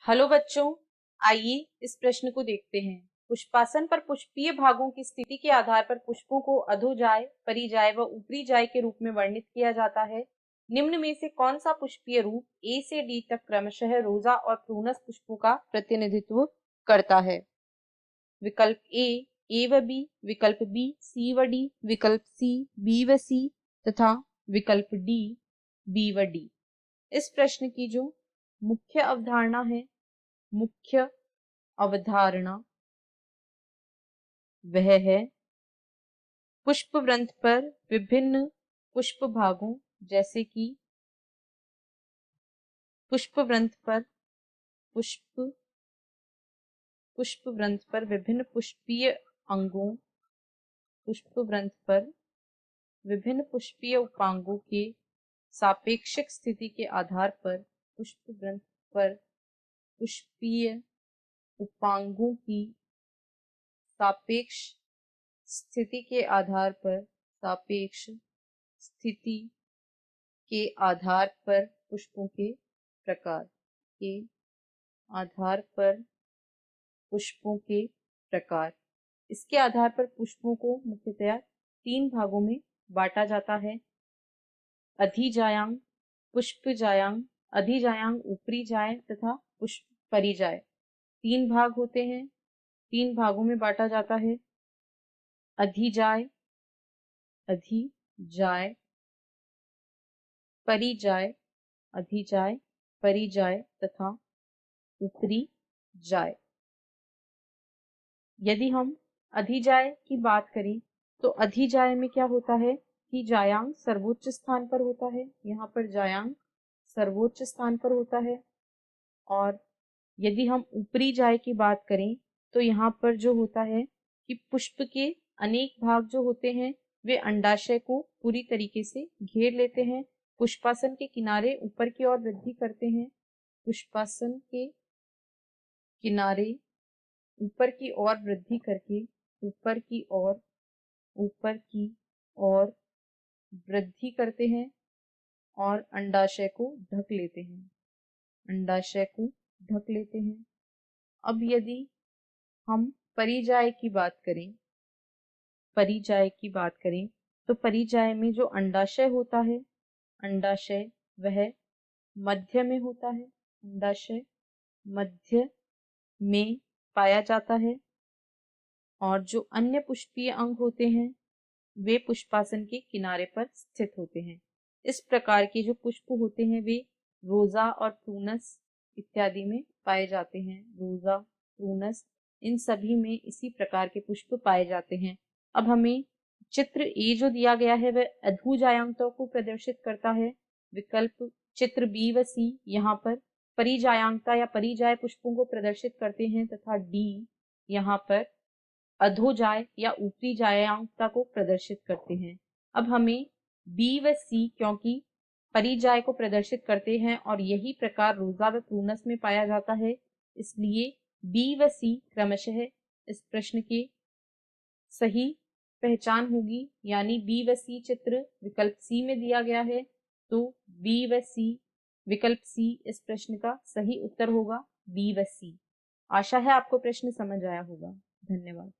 Hello बच्चों, आइए इस प्रश्न को देखते हैं। पुष्पासन पर पुष्पीय भागों की स्थिति के आधार पर पुष्पों को अधोजाय, परिजाय व ऊपरी जाय के रूप में वर्णित किया जाता है। निम्न में से कौन सा पुष्पीय रूप ए से डी तक क्रमशः रोजा और प्रूनस पुष्पों का प्रतिनिधित्व करता है? विकल्प ए व बी, विकल्प बी सी व डी, विकल्प सी बी व सी तथा विकल्प डी बी व डी। इस प्रश्न की जो मुख्य अवधारणा है, मुख्य अवधारणा वह है पुष्प वृंत पर विभिन्न पुष्प भागों जैसे कि पुष्प वृंत पर विभिन्न पुष्पीय अंगों, पुष्प वृंत पर विभिन्न पुष्पीय उपांगों के सापेक्षिक स्थिति के आधार पर पुष्प वृंत पर पुष्पीय उपांगों की सापेक्ष स्थिति के आधार पर पुष्पों के प्रकार। इसके आधार पर पुष्पों को मुख्यतया 3 भागों में बांटा जाता है। अधिजायांग, पुष्पजायांग, अधिजायांग ऊपरी जाय तथा पुष्प परिजाय। 3 भाग होते हैं, 3 भागों में बांटा जाता है। अधिजाय, परिजाय तथा ऊपरी जाय। यदि हम अधिजाय की बात करें तो अधिजाय में क्या होता है कि जायांग सर्वोच्च स्थान पर होता है। यहाँ पर जायांग सर्वोच्च स्थान पर होता है। और यदि हम ऊपरी जाय की बात करें तो यहाँ पर जो होता है कि पुष्प के अनेक भाग जो होते हैं वे अंडाशय को पूरी तरीके से घेर लेते हैं। पुष्पासन के किनारे ऊपर की ओर वृद्धि करते हैं। पुष्पासन के किनारे ऊपर की ओर वृद्धि करके ऊपर की ओर वृद्धि करते हैं और अंडाशय को ढक लेते हैं। अब यदि हम परिजाय की बात करें तो परिजाय में जो अंडाशय होता है, अंडाशय वह मध्य में होता है। अंडाशय मध्य में पाया जाता है और जो अन्य पुष्पीय अंग होते हैं वे पुष्पासन के किनारे पर स्थित होते हैं। इस प्रकार के जो पुष्प होते हैं वे रोजा और प्रूनस इत्यादि में पाए जाते हैं। रोजा, प्रूनस, इन सभी में इसी प्रकार के पुष्प पाए जाते हैं। अब हमें चित्र ए जो दिया गया है वह अधोजायांगता को प्रदर्शित करता है। विकल्प चित्र बी व सी यहाँ पर परिजायांगता या परिजाय पुष्पों को प्रदर्शित करते हैं तथा डी यहाँ पर अधोजाय या ऊपरी जायांगता को प्रदर्शित करते हैं। अब हमें बी व सी क्योंकि परिजाय को प्रदर्शित करते हैं और यही प्रकार रोजा व प्रूनस में पाया जाता है, इसलिए बी व सी क्रमशः इस प्रश्न के सही पहचान होगी। यानी बी व सी चित्र विकल्प सी में दिया गया है तो बी व सी विकल्प सी इस प्रश्न का सही उत्तर होगा, बी व सी। आशा है आपको प्रश्न समझ आया होगा। धन्यवाद।